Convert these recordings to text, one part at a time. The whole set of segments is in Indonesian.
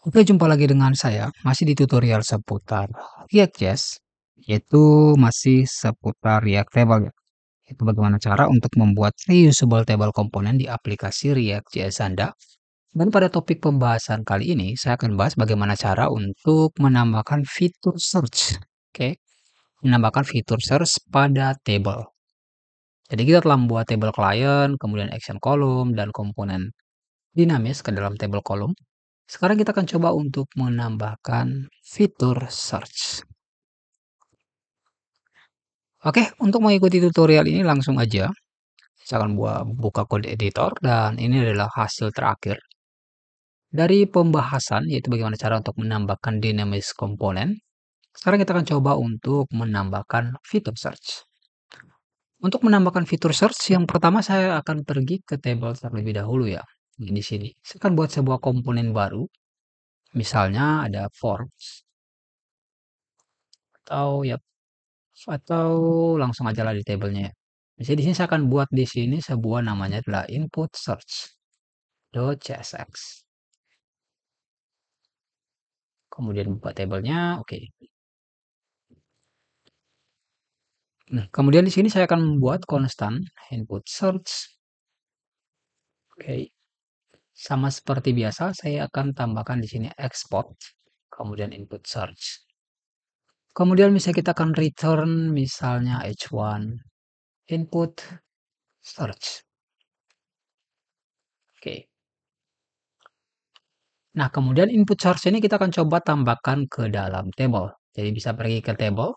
Oke, jumpa lagi dengan saya, masih di tutorial seputar React.js, yaitu masih seputar React Table ya. Itu bagaimana cara untuk membuat reusable table komponen di aplikasi React.js Anda. Dan pada topik pembahasan kali ini, saya akan bahas bagaimana cara untuk menambahkan fitur search. Oke, menambahkan fitur search pada table. Jadi kita telah membuat table client, kemudian action column, dan komponen dinamis ke dalam table column. Sekarang kita akan coba untuk menambahkan fitur search. Oke, untuk mengikuti tutorial ini langsung aja. Saya akan buka kode editor dan ini adalah hasil terakhir dari pembahasan yaitu bagaimana cara untuk menambahkan dynamic komponen. Sekarang kita akan coba untuk menambahkan fitur search. Untuk menambahkan fitur search yang pertama saya akan pergi ke table terlebih dahulu ya. Di sini saya akan buat sebuah komponen baru. Misalnya ada forms atau langsung aja lah di tabelnya ya. Misalnya di sini saya akan buat di sini sebuah namanya adalah input search.csx. Kemudian buka tabelnya, oke. Nah, kemudian di sini saya akan membuat konstan input search. Oke. Sama seperti biasa, saya akan tambahkan di sini export, kemudian input search. Kemudian misalnya kita akan return misalnya h1 input search. Oke. Nah, kemudian input source ini kita akan coba tambahkan ke dalam table. Jadi bisa pergi ke table.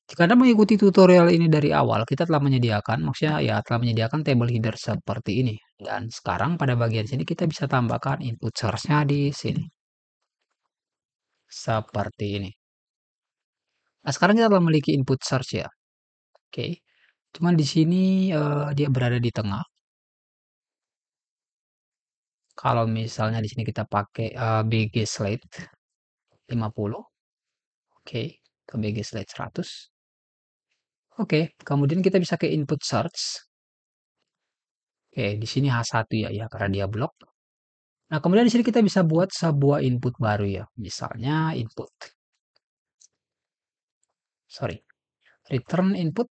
Jika Anda mengikuti tutorial ini dari awal, kita telah menyediakan, maksudnya ya telah menyediakan table header seperti ini. Dan sekarang pada bagian sini kita bisa tambahkan input source-nya di sini. Seperti ini. Nah, sekarang kita telah memiliki input source ya. Oke. Cuman di sini dia berada di tengah. Kalau misalnya di sini kita pakai BG Slate 50. Oke, ke BG Slate 100. Oke, kemudian kita bisa ke input search. Oke, di sini H1 ya karena dia blok. Nah, kemudian di sini kita bisa buat sebuah input baru ya. Misalnya return input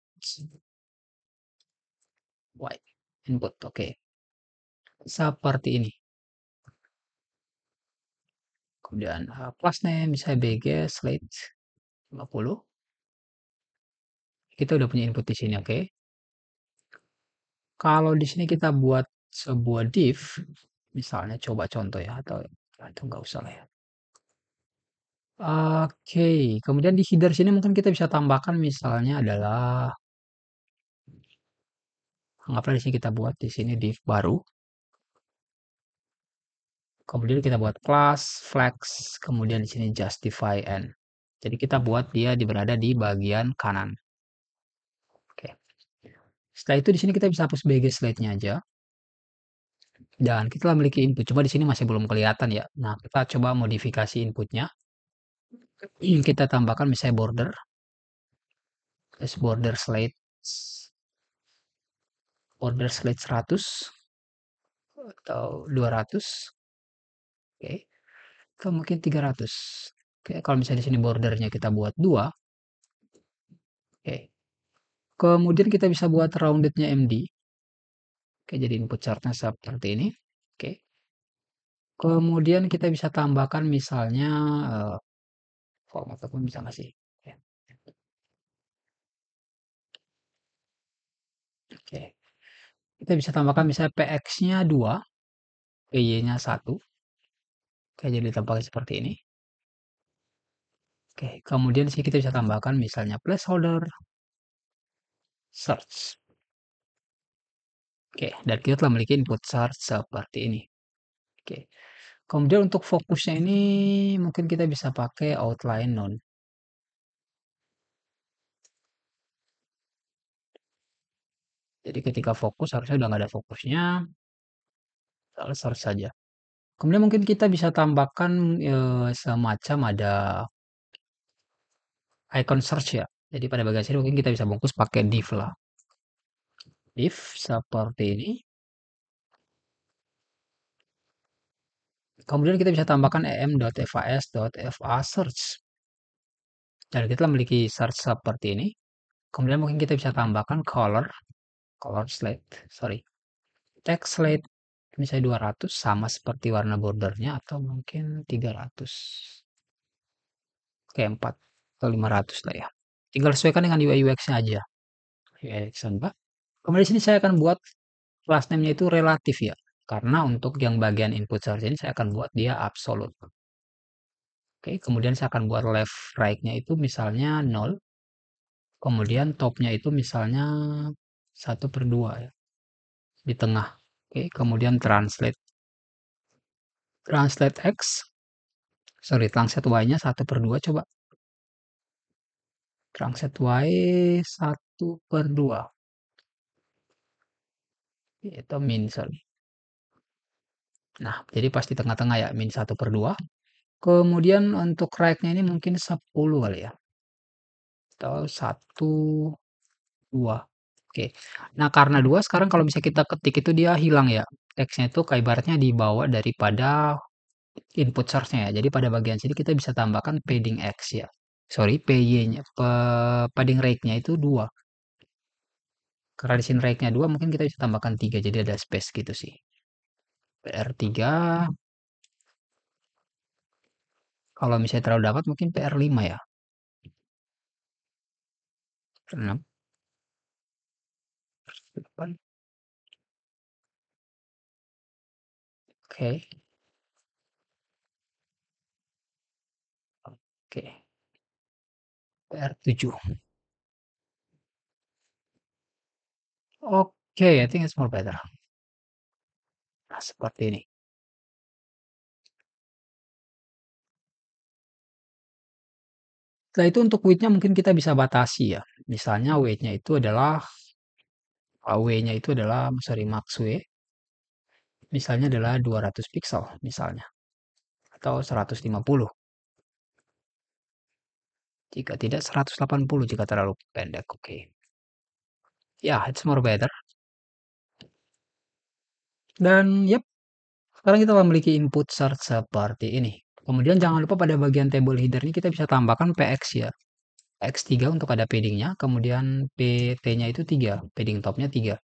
white input. Oke. Seperti ini. Kemudian class name misalnya BG slate 50. Kita udah punya input di sini, oke. Kalau di sini kita buat sebuah div, misalnya coba contoh ya atau enggak usah lah ya. Oke, kemudian di header sini mungkin kita bisa tambahkan misalnya adalah anggaplah di sini kita buat di sini div baru. Kemudian kita buat class, flex, kemudian di sini justify and. Jadi kita buat dia berada di bagian kanan. Oke. Setelah itu di sini kita bisa hapus BG slide-nya aja. Dan kita telah memiliki input. Coba di sini masih belum kelihatan ya. Nah, kita coba modifikasi inputnya. Kita tambahkan misalnya border slate 100 atau 200. Oke. Atau mungkin 300. Oke, kalau misalnya di sini bordernya kita buat 2. Oke. Kemudian kita bisa buat roundednya MD. Oke, jadi input chartnya seperti ini. Oke. Kemudian kita bisa tambahkan misalnya format ataupun bisa nggak sih? Ya. Oke. Kita bisa tambahkan misalnya PX-nya 2, PY-nya 1. Oke, jadi tampaknya seperti ini. Oke, kemudian sih kita bisa tambahkan misalnya placeholder search. Oke, dan kita telah memiliki input search seperti ini. Oke. Kemudian untuk fokusnya ini mungkin kita bisa pakai outline none. Jadi ketika fokus harusnya udah nggak ada fokusnya, search saja. Kemudian mungkin kita bisa tambahkan semacam ada icon search ya. Jadi pada bagian sini mungkin kita bisa bungkus pakai div lah. Div seperti ini. Kemudian kita bisa tambahkan em.fas.fa search. Dan kita memiliki search seperti ini. Kemudian mungkin kita bisa tambahkan color slate, sorry, text slate misalnya 200 sama seperti warna bordernya atau mungkin 300. Oke, 4 atau 500 lah ya. Tinggal sesuaikan dengan UI UX-nya aja. UI UX Pak. Kemudian di sini saya akan buat class name-nya itu relatif ya. Karena untuk yang bagian input search ini saya akan buat dia absolute. Oke, kemudian saya akan buat left right-nya itu misalnya 0. Kemudian top-nya itu misalnya 1/2 ya. Di tengah. Oke, kemudian translate X. Sorry, translate Y-nya 1/2 coba. Translate Y 1/2. Itu min, sorry. Nah, jadi pas di tengah-tengah ya, min 1/2. Kemudian untuk right-nya ini mungkin 10 kali ya. Atau 1, 2. Oke. Nah, karena 2 sekarang kalau bisa kita ketik itu dia hilang ya. Teksnya itu kayak ibaratnya dibawa daripada input source-nya ya. Jadi pada bagian sini kita bisa tambahkan padding X ya. Sorry, PY-nya, padding rate-nya itu 2. Karena di sini rate-nya 2, mungkin kita bisa tambahkan 3. Jadi ada space gitu sih. PR3. Kalau misalnya terlalu dapat mungkin PR5 ya. 6, 8. Oke. Oke. PR7. Oke, I think it's more better. Nah, seperti ini. Setelah itu untuk width-nya mungkin kita bisa batasi ya. Misalnya width-nya itu adalah W-nya itu adalah sorry max W misalnya adalah 200 pixel misalnya atau 150. Jika tidak 180 jika terlalu pendek. Oke. Ya, it's more better. Dan yep, sekarang kita memiliki input search seperti ini. Kemudian jangan lupa pada bagian table header ini kita bisa tambahkan PX ya. PX3 untuk ada paddingnya, kemudian PT-nya itu 3, padding topnya 3.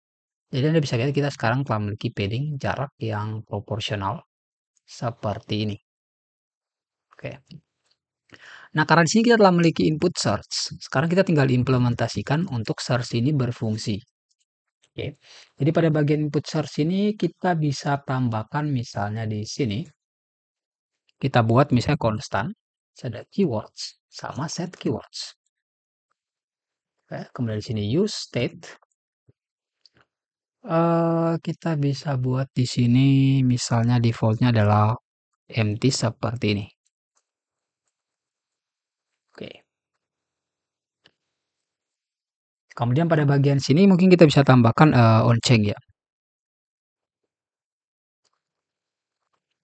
Jadi Anda bisa lihat kita sekarang telah memiliki padding jarak yang proporsional seperti ini. Oke. Nah, karena di sini kita telah memiliki input search. Sekarang kita tinggal implementasikan untuk search ini berfungsi. Oke. Jadi pada bagian input search ini kita bisa tambahkan misalnya di sini kita buat misalnya konstan, ada keywords sama set keywords. Oke, kemudian di sini use state. Kita bisa buat di sini misalnya defaultnya adalah empty seperti ini. Oke. Kemudian pada bagian sini mungkin kita bisa tambahkan on change ya.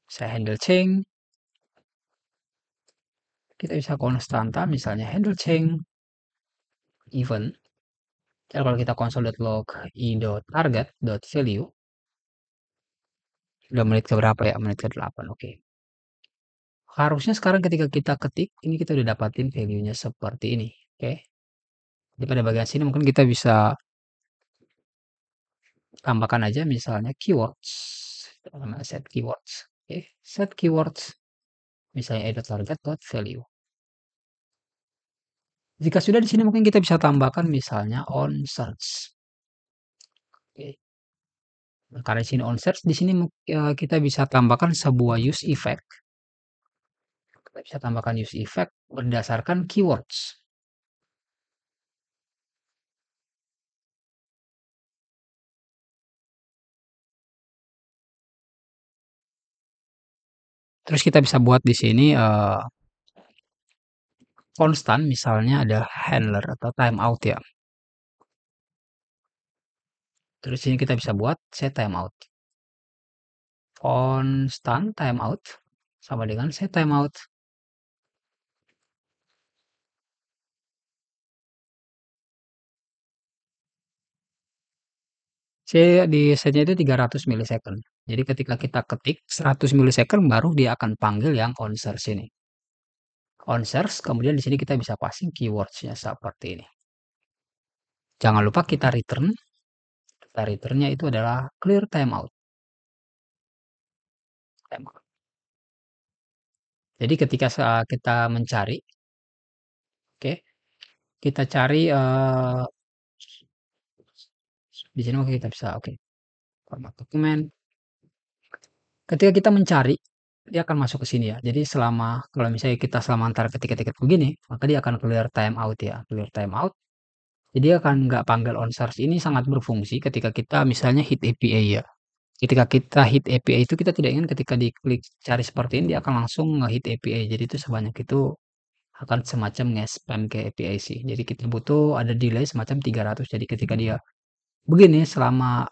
Saya handle change. Kita bisa konstanta misalnya handle change event. Dan kalau kita console.log i.target.value udah menit ke berapa ya? Menit ke 8. Oke. Harusnya sekarang ketika kita ketik ini kita udah dapatin value-nya seperti ini. Oke. Jadi pada bagian sini mungkin kita bisa tambahkan aja misalnya keywords. Set keywords. Oke. Set keywords misalnya a.target.value. Jika sudah di sini mungkin kita bisa tambahkan misalnya on search. Oke. Karena di sini on search, di sini kita bisa tambahkan sebuah use effect. Kita bisa tambahkan use effect berdasarkan keywords. Terus kita bisa buat di sini konstan misalnya ada handler atau timeout ya. Terus sini kita bisa buat set timeout. Konstan timeout sama dengan set timeout. Di setnya itu 300 milisecond. Jadi ketika kita ketik 100 milisecond baru dia akan panggil yang on search ini. On search, kemudian di sini kita bisa passing keywords-nya seperti ini. Jangan lupa kita returnnya itu adalah clear timeout. Timeout. Jadi ketika kita mencari, oke, kita cari di sini maka kita bisa oke, format dokumen. Ketika kita mencari, dia akan masuk ke sini ya. Jadi kalau misalnya kita selama antara ketik-ketik begini, maka dia akan clear timeout ya, clear timeout. Jadi dia akan nggak panggil on search. Ini sangat berfungsi ketika kita misalnya hit API ya. Ketika kita hit API itu kita tidak ingin ketika diklik cari seperti ini dia akan langsung nge-hit API. Jadi itu sebanyak itu akan semacam nge-spam ke API sih. Jadi kita butuh ada delay semacam 300. Jadi ketika dia begini selama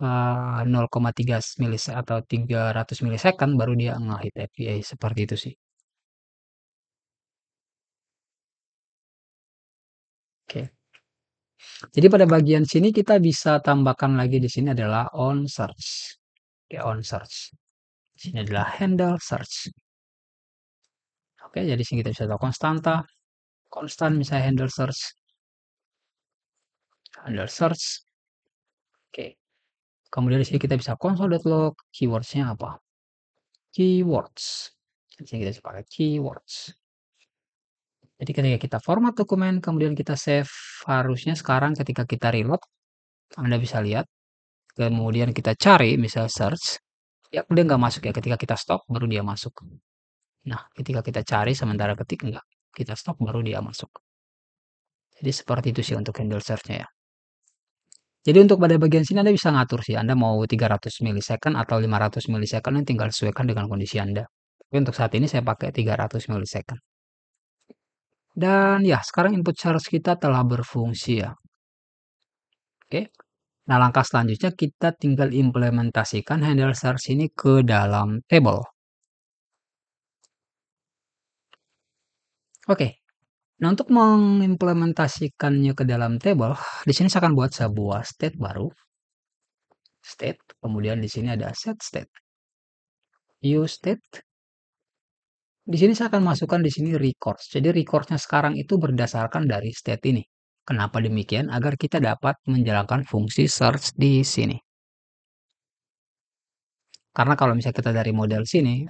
0,3 milis atau 300 milisecond baru dia nge-hit API seperti itu sih. Oke. Jadi pada bagian sini kita bisa tambahkan lagi di sini adalah on search. Oke, on search. Di sini adalah handle search. Oke, jadi sini kita bisa tahu konstanta, konstan misalnya handle search. Oke. Kemudian di sini kita bisa console.log, keywords-nya apa? Keywords. Di sini kita bisa pakai keywords. Jadi ketika kita format dokumen, kemudian kita save, harusnya sekarang ketika kita reload, Anda bisa lihat, kemudian kita cari, misal search, ya dia nggak masuk ya, ketika kita stop, baru dia masuk. Nah, ketika kita cari, sementara ketik enggak, kita stop, baru dia masuk. Jadi seperti itu sih untuk handle search-nya ya. Jadi untuk pada bagian sini Anda bisa ngatur sih, Anda mau 300 milisecond atau 500 milisecond, tinggal sesuaikan dengan kondisi Anda. Tapi untuk saat ini saya pakai 300 milisecond. Dan ya, sekarang input search kita telah berfungsi ya. Oke. Nah, langkah selanjutnya kita tinggal implementasikan handle search ini ke dalam table. Oke. Nah, untuk mengimplementasikannya ke dalam table, di sini saya akan buat sebuah state baru. State, kemudian di sini ada set state. Use state. Di sini saya akan masukkan di sini records. Jadi recordnya sekarang itu berdasarkan dari state ini. Kenapa demikian? Agar kita dapat menjalankan fungsi search di sini. Karena kalau misalnya kita dari model sini,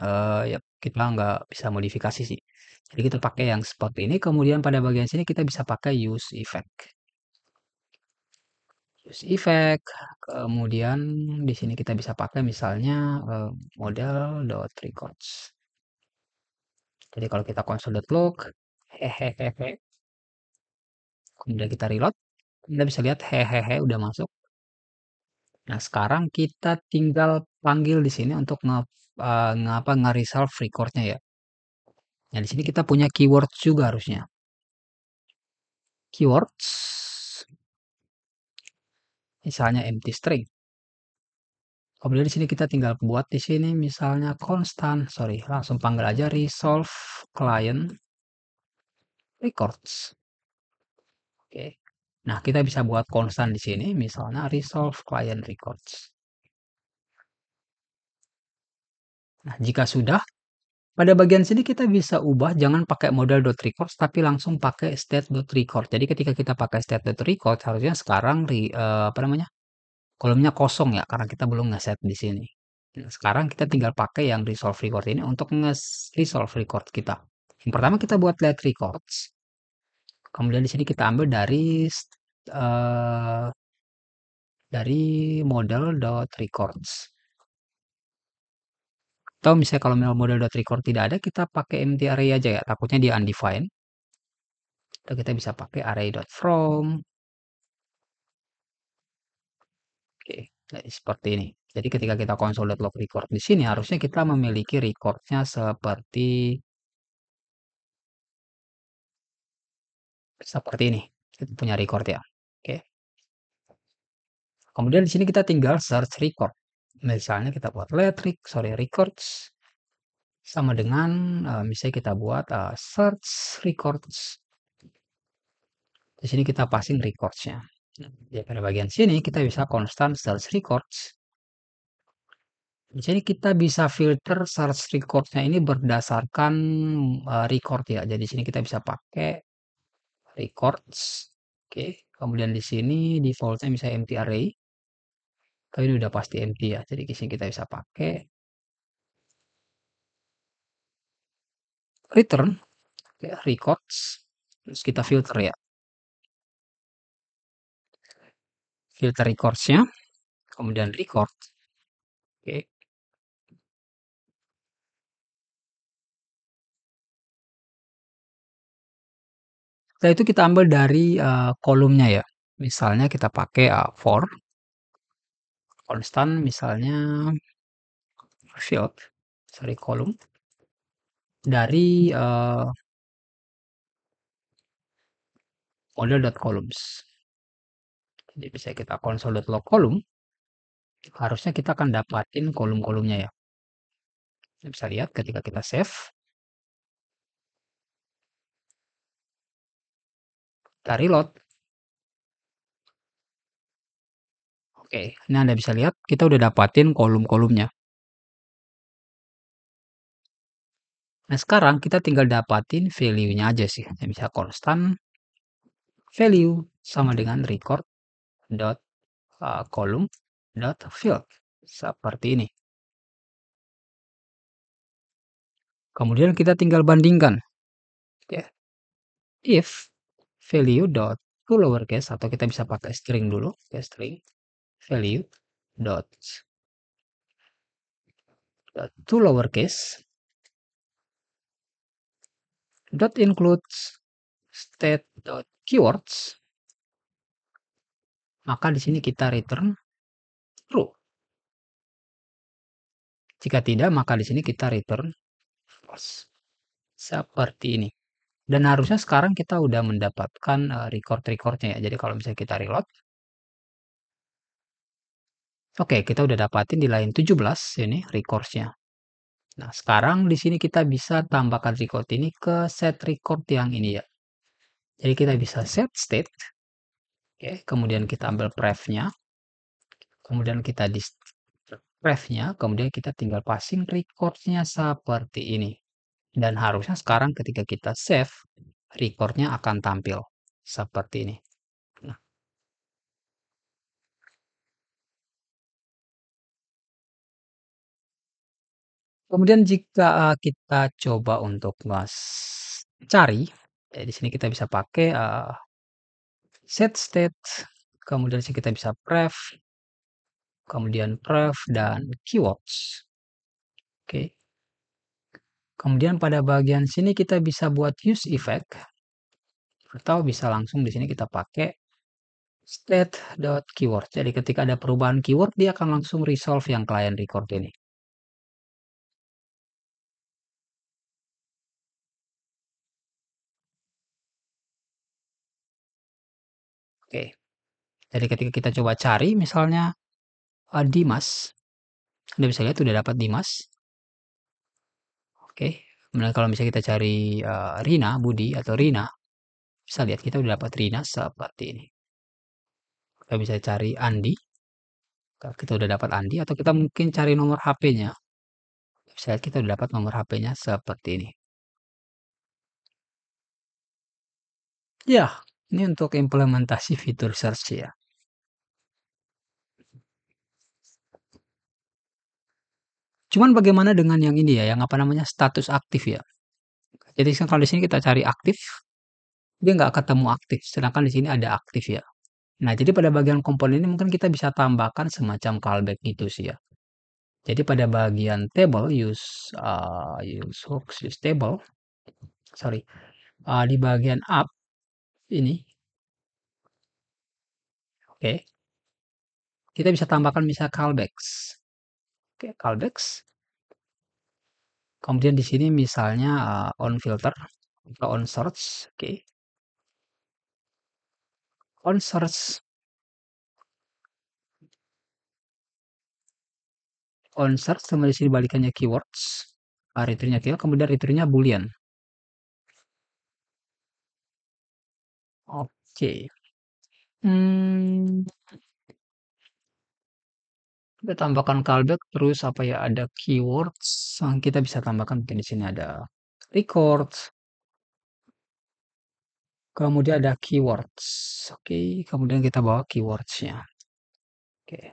ya kita nggak bisa modifikasi sih. Jadi kita pakai yang seperti ini, kemudian pada bagian sini kita bisa pakai use effect. Use effect, kemudian di sini kita bisa pakai misalnya model.records. Jadi kalau kita console.log, hehehe, kemudian kita reload, Anda bisa lihat hehehe udah masuk. Nah, sekarang kita tinggal panggil di sini untuk nge-resolve recordnya ya. Nah, di sini kita punya keywords juga harusnya. Keywords, misalnya empty string. Kemudian di sini kita tinggal buat di sini misalnya constant, sorry, langsung panggil aja resolve client records. Oke. Nah, kita bisa buat konstan di sini misalnya resolve client records. Nah, jika sudah, pada bagian sini kita bisa ubah jangan pakai model.records tapi langsung pakai state.record. Jadi ketika kita pakai state.record harusnya sekarang apa namanya? Kolomnya kosong ya karena kita belum ngeset di sini. Nah, sekarang kita tinggal pakai yang resolve record ini untuk nge-resolve record kita. Yang pertama kita buat let records. Kemudian di sini kita ambil dari model.records. Atau misalnya kalau model.record tidak ada, kita pakai empty array aja ya. Takutnya dia undefined. Atau kita bisa pakai array.from. Oke, jadi seperti ini. Jadi ketika kita console.log record di sini harusnya kita memiliki recordnya seperti ini. Kita punya record ya. Oke. Kemudian di sini kita tinggal search record. Misalnya kita buat records sama dengan misalnya kita buat search records. Di sini kita passing recordsnya. Nah, pada bagian sini kita bisa constant search records. Jadi kita bisa filter search records-nya ini berdasarkan record ya. Jadi sini kita bisa pakai records. Oke, kemudian di sini default-nya misalnya empty array. Tapi ini udah pasti empty ya. Jadi di sini kita bisa pakai return, oke, records. Terus kita filter ya. Filter records-nya, kemudian record. Oke. Setelah itu kita ambil dari kolomnya ya. Misalnya kita pakai for constant misalnya field, sorry kolom dari model.columns. Jadi bisa kita console.log column, harusnya kita akan dapatin kolom-kolomnya ya. Kita bisa lihat ketika kita save, kita reload. Oke, ini Anda bisa lihat kita udah dapatin kolom-kolomnya. Nah, sekarang kita tinggal dapatin value-nya aja sih. Yang bisa constant value sama dengan record dot column dot field seperti ini. Kemudian kita tinggal bandingkan ya. If value dot to lowercase atau kita bisa pakai string dulu ya, string value dot to lowercase dot includes state dot keywords, maka di sini kita return true. Jika tidak, maka di sini kita return false. Seperti ini. Dan harusnya sekarang kita udah mendapatkan record-recordnya ya. Jadi kalau misalnya kita reload, oke, kita udah dapatin di line 17 ini records-nya. Nah, sekarang di sini kita bisa tambahkan record ini ke set record yang ini ya. Jadi kita bisa set state, oke, kemudian kita ambil pref-nya, kemudian kita di pref-nya, kemudian kita tinggal passing record-nya seperti ini. Dan harusnya sekarang ketika kita save, record-nya akan tampil seperti ini. Nah, kemudian jika kita coba untuk cari, ya di sini kita bisa pakai set state, kemudian di sini kita bisa pref, kemudian pref dan keywords. Oke. Kemudian pada bagian sini kita bisa buat use effect atau bisa langsung di sini kita pakai state.keyword. Jadi ketika ada perubahan keyword dia akan langsung resolve yang client record ini. Oke. Jadi ketika kita coba cari misalnya Dimas, Anda bisa lihat udah dapat Dimas. Oke. Kemudian kalau misalnya kita cari Rina, Budi atau Rina, bisa lihat kita udah dapat Rina seperti ini. Kita bisa cari Andi, kita udah dapat Andi atau kita mungkin cari nomor HP-nya. Bisa lihat kita udah dapat nomor HP-nya seperti ini. Ya, ini untuk implementasi fitur search ya. Cuman bagaimana dengan yang ini ya, yang apa namanya status aktif ya. Jadi kalau di sini kita cari aktif, dia nggak ketemu aktif, sedangkan di sini ada aktif ya. Nah, jadi pada bagian komponen ini mungkin kita bisa tambahkan semacam callback gitu sih ya. Jadi pada bagian table use hooks use table, sorry, di bagian up ini, oke, kita bisa tambahkan misal callbacks. Oke, callbacks. Kemudian di sini misalnya on filter atau on search, oke. On search, on search sama di sini balikannya keywords, return-nya keyword, kemudian return-nya boolean. Oke. Hmm, kita tambahkan callback terus apa ya, ada keywords yang kita bisa tambahkan mungkin di sini ada records, kemudian ada keywords. Oke, kemudian kita bawa keywords-nya. Oke.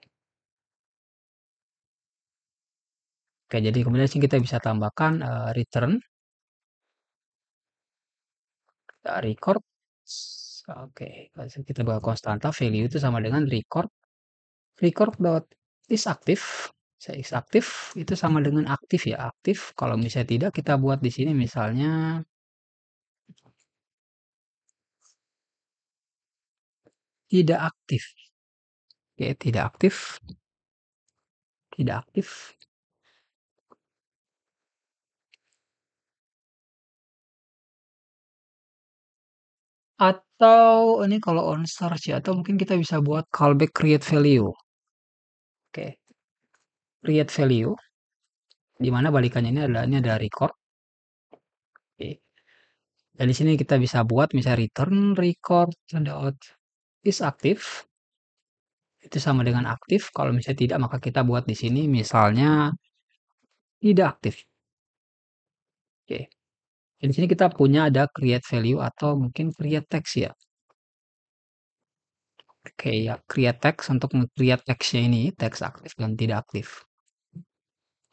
Oke, jadi kemudian di sini kita bisa tambahkan return, record. Oke, kita bawa konstanta value itu sama dengan record dot is aktif. Saya is aktif itu sama dengan aktif ya, aktif. Kalau misalnya tidak kita buat di sini misalnya tidak aktif. Oke, tidak aktif, tidak aktif. Atau ini kalau on search ya, atau mungkin kita bisa buat callback create value. Oke, create value di mana balikannya ini ada record. Oke. Dan di sini kita bisa buat misalnya return record dot is aktif itu sama dengan aktif. Kalau misalnya tidak maka kita buat di sini misalnya tidak aktif. Oke. Di sini kita punya ada create value atau mungkin create text ya. Oke ya, create text untuk nge-create text-nya ini, teks aktif dan tidak aktif.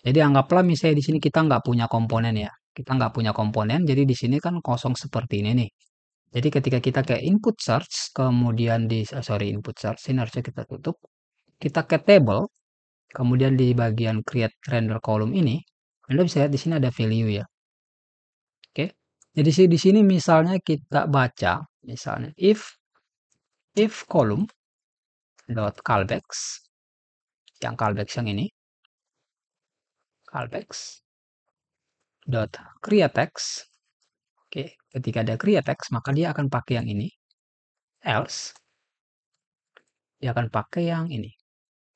Jadi anggaplah misalnya di sini kita nggak punya komponen ya. Kita nggak punya komponen, jadi di sini kan kosong seperti ini nih. Jadi ketika kita ke input search, kemudian sorry input search, ini harusnya kita tutup. Kita ke table, kemudian di bagian create render column ini, Anda bisa lihat di sini ada value ya. Oke. Jadi di sini misalnya kita baca, misalnya if column dot callbacks, yang callbacks yang ini, callbacks dot create text. Oke, ketika ada create text maka dia akan pakai yang ini. Else dia akan pakai yang ini.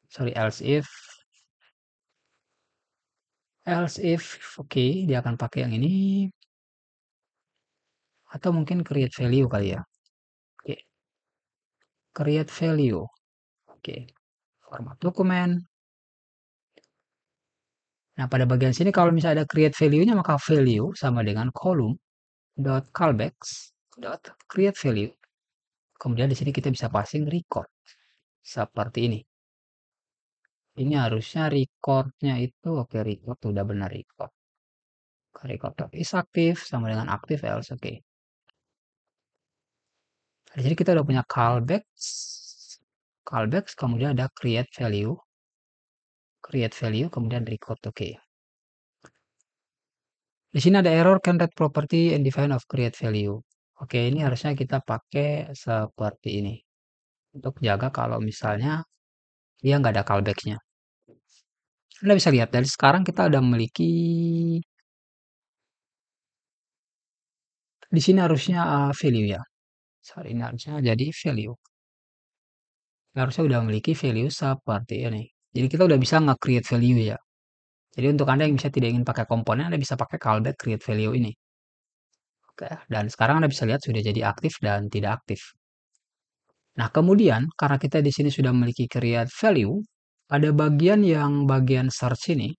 Sorry, else if oke, dia akan pakai yang ini atau mungkin create value kali ya. Oke, create value. Oke, format dokumen. Nah, pada bagian sini kalau misalnya ada create value-nya maka value sama dengan column dot callbacks dot create value. Kemudian di sini kita bisa passing record seperti ini. Ini harusnya recordnya itu oke, record udah benar record. Record is aktif sama dengan aktif else oke. Di sini kita udah punya callbacks kemudian ada create value kemudian record oke. Di sini ada error can read property and define of create value. Oke, ini harusnya kita pakai seperti ini untuk jaga kalau misalnya dia nggak ada callbacknya. Anda bisa lihat dari sekarang kita udah memiliki di sini harusnya value ya. Sorry, ini harusnya jadi value. Harusnya udah memiliki value seperti ini. Jadi kita udah bisa nge-create value ya. Jadi untuk Anda yang bisa tidak ingin pakai komponen, Anda bisa pakai callback create value ini. Oke, dan sekarang Anda bisa lihat sudah jadi aktif dan tidak aktif. Nah, kemudian karena kita di sini sudah memiliki create value, pada bagian search ini,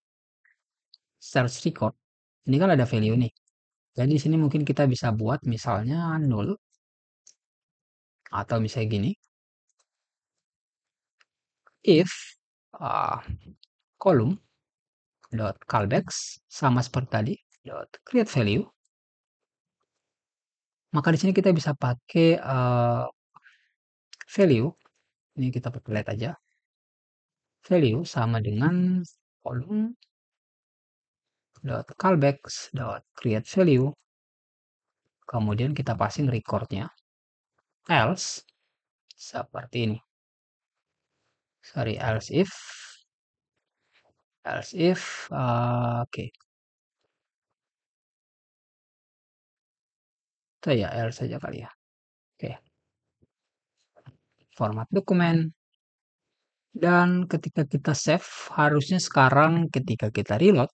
search record, ini kan ada value nih. Jadi di sini mungkin kita bisa buat misalnya null atau misalnya gini, if column dot callbacks sama seperti tadi dot create value, maka di sini kita bisa pakai value. Ini kita pakai lihat aja. Value sama dengan column dot callbacks dot create value. Kemudian kita passing recordnya. Else seperti ini. Sorry, else if oke. Itu ya else saja kali ya. Oke. Format dokumen. Dan ketika kita save, harusnya sekarang ketika kita reload,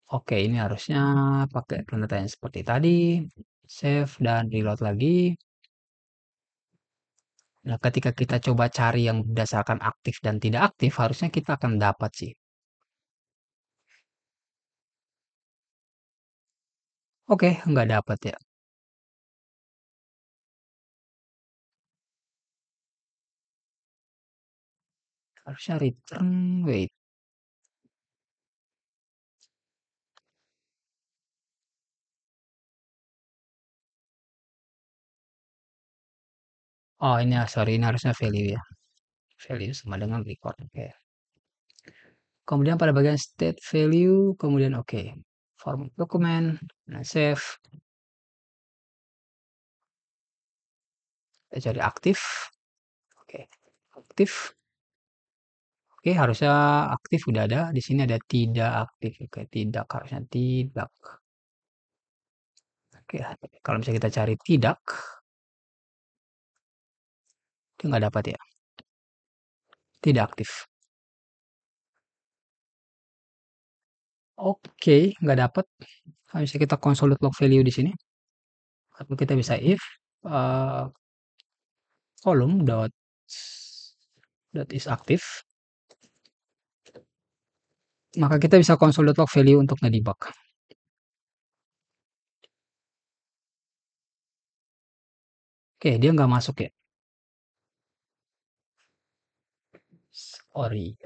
oke, ini harusnya pakai tanda tanya seperti tadi. Save dan reload lagi. Nah, ketika kita coba cari yang berdasarkan aktif dan tidak aktif, harusnya kita akan dapat sih. Oke, nggak dapat ya. Harusnya return, wait. Oh, ini sorry, ini harusnya value ya. Value sama dengan record. Oke. Kemudian pada bagian state value, kemudian oke. Format dokumen, nah save, kita cari aktif. Oke. Aktif. Oke, harusnya aktif udah ada. Di sini ada tidak aktif. Oke, tidak harusnya tidak. Oke, kalau misalnya kita cari tidak, itu nggak dapat ya. Tidak aktif. Oke, nggak dapat. Kalau misalnya kita consolidate log value di sini, atau kita bisa if uh, column dot is aktif, maka kita bisa consolidate log value untuk ngedebug. Oke, dia nggak masuk ya. Sorry,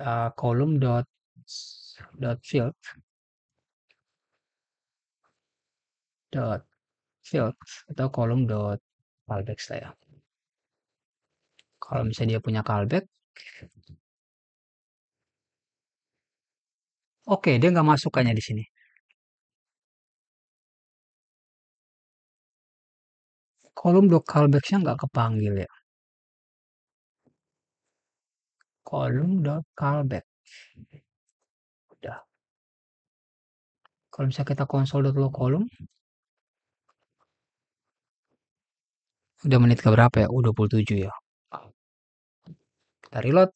column dot field dot field atau column dot callback saya. Kalau misalnya dia punya callback, oke, dia nggak masuk kayaknya di sini. Kolom dot callback-nya nggak kepanggil ya. Kolom dot callback. Udah. Kalau misalnya kita console.log kolom, udah menit ke berapa ya? 27 ya. Kita reload.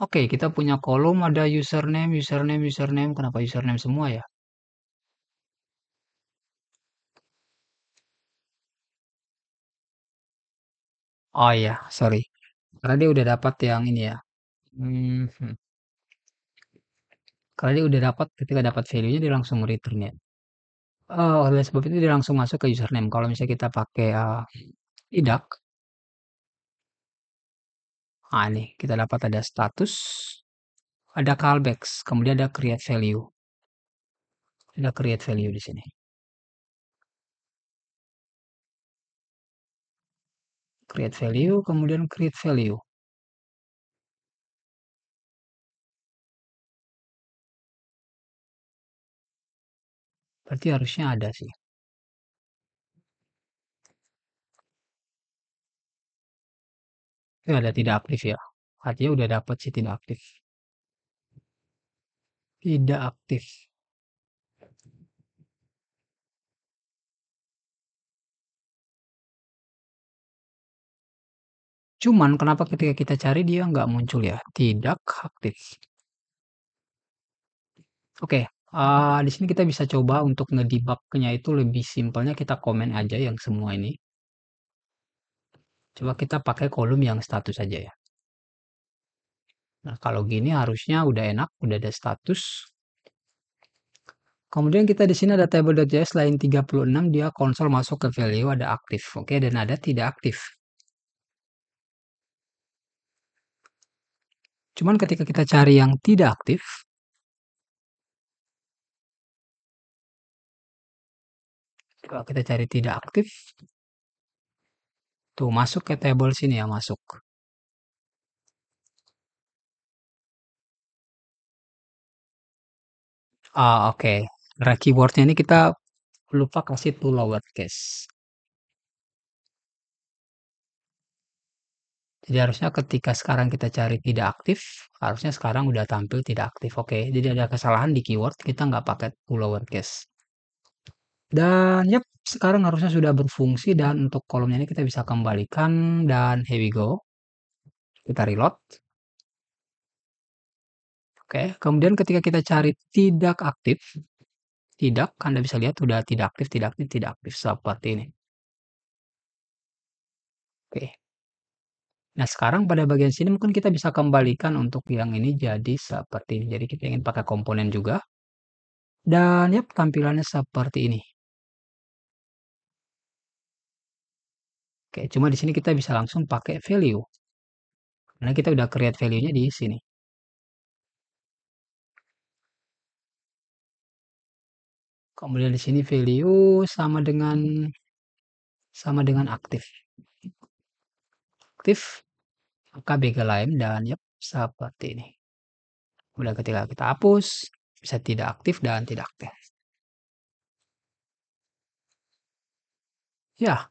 Oke, kita punya kolom ada username, username, username. Kenapa username semua ya? Oh iya, sorry. Karena dia udah dapat yang ini ya. Hmm, Karena dia udah dapat, ketika dapat value-nya dia langsung return ya. Oh, oleh sebab itu dia langsung masuk ke username. Kalau misalnya kita pakai tidak, ah nih kita dapat ada status, ada callbacks, kemudian ada create value. Ada create value di sini. Create value, kemudian create value. Berarti harusnya ada sih. Ada tidak aktif ya. Artinya udah dapat sih tidak aktif. Tidak aktif. Cuman kenapa ketika kita cari dia nggak muncul ya? Tidak aktif. Oke, di sini kita bisa coba untuk ngedebugnya itu lebih simpelnya kita komen aja yang semua ini. Coba kita pakai kolom yang status aja ya. Nah, kalau gini harusnya udah enak, udah ada status. Kemudian kita di sini ada table.js line 36 dia konsol masuk ke value ada aktif. Oke, dan ada tidak aktif. Cuman ketika kita cari yang tidak aktif, kalau kita cari tidak aktif, tuh masuk ke table sini ya, masuk. Oke. Karena keywordnya ini kita lupa kasih to lowercase. Jadi harusnya ketika sekarang kita cari tidak aktif, harusnya sekarang udah tampil tidak aktif. Oke, jadi ada kesalahan di keyword, kita nggak pakai to lowercase. Dan yep, sekarang harusnya sudah berfungsi dan untuk kolomnya ini kita bisa kembalikan dan here we go. Kita reload. Oke, kemudian ketika kita cari tidak aktif, tidak, Anda bisa lihat sudah tidak aktif, tidak aktif, tidak aktif seperti ini. Oke. Nah, sekarang pada bagian sini mungkin kita bisa kembalikan untuk yang ini jadi seperti ini. Jadi kita ingin pakai komponen juga dan ya tampilannya seperti ini. Oke, cuma di sini kita bisa langsung pakai value. Karena kita udah create value-nya di sini. Kemudian di sini value sama dengan aktif. Aktif, maka lain dan yep, seperti ini. Udah ketika kita hapus, bisa tidak aktif dan tidak aktif. Ya,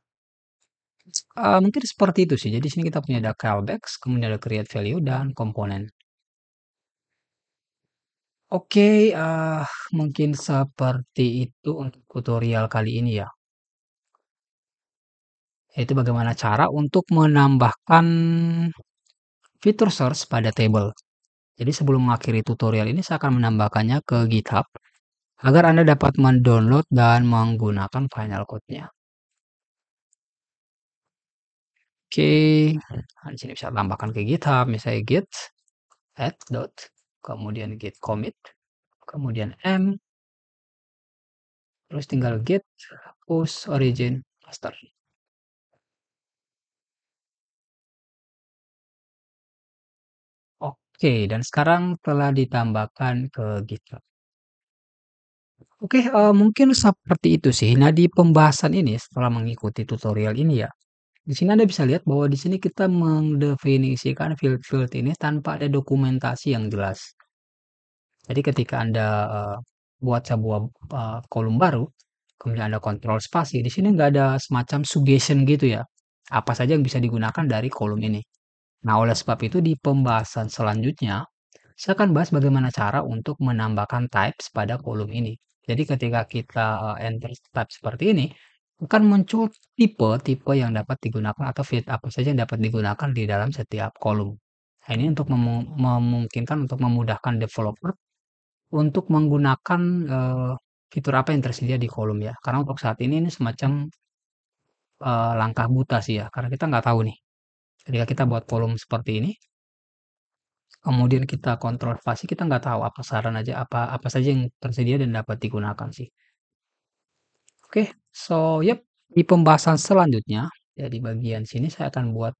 mungkin seperti itu sih. Jadi sini kita punya ada callbacks, kemudian ada create value dan komponen. Oke, mungkin seperti itu untuk tutorial kali ini ya. Yaitu bagaimana cara untuk menambahkan fitur source pada table. Jadi sebelum mengakhiri tutorial ini saya akan menambahkannya ke GitHub agar Anda dapat mendownload dan menggunakan final code-nya. Oke, nah, di sini bisa tambahkan ke GitHub, misalnya git add dot, kemudian git commit, kemudian m, terus tinggal git push origin master. Oke, dan sekarang telah ditambahkan ke GitHub. Oke, mungkin seperti itu sih. Nah, di pembahasan ini setelah mengikuti tutorial ini ya, di sini Anda bisa lihat bahwa di sini kita mendefinisikan field-field ini tanpa ada dokumentasi yang jelas. Jadi ketika Anda buat sebuah kolom baru, kemudian Anda kontrol spasi, di sini nggak ada semacam suggestion gitu ya. Apa saja yang bisa digunakan dari kolom ini. Nah, oleh sebab itu di pembahasan selanjutnya, saya akan bahas bagaimana cara untuk menambahkan types pada kolom ini. Jadi ketika kita enter type seperti ini, akan muncul tipe-tipe yang dapat digunakan atau field apa saja yang dapat digunakan di dalam setiap kolom. Nah, ini untuk memungkinkan untuk memudahkan developer untuk menggunakan fitur apa yang tersedia di kolom ya. Karena untuk saat ini semacam langkah buta sih ya, karena kita nggak tahu nih. Ketika kita buat kolom seperti ini, kemudian kita kontrol spasi, kita nggak tahu apa saran aja, apa apa saja yang tersedia dan dapat digunakan sih. Oke, so yep, di pembahasan selanjutnya, ya di bagian sini saya akan buat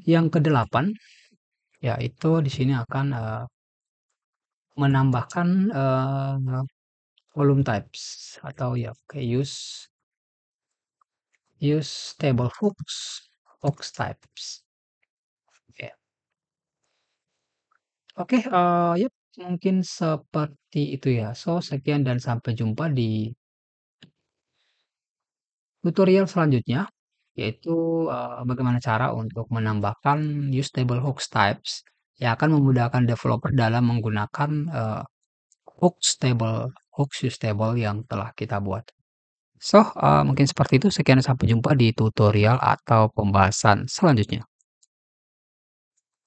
yang ke-8, yaitu di sini akan menambahkan column types atau ya kayak use table hooks types. Ya. Oke, yep, mungkin seperti itu ya. So, sekian dan sampai jumpa di tutorial selanjutnya, yaitu bagaimana cara untuk menambahkan use table hooks types yang akan memudahkan developer dalam menggunakan hooks use table yang telah kita buat. So, mungkin seperti itu. Sekian dan sampai jumpa di tutorial atau pembahasan selanjutnya.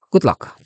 Good luck.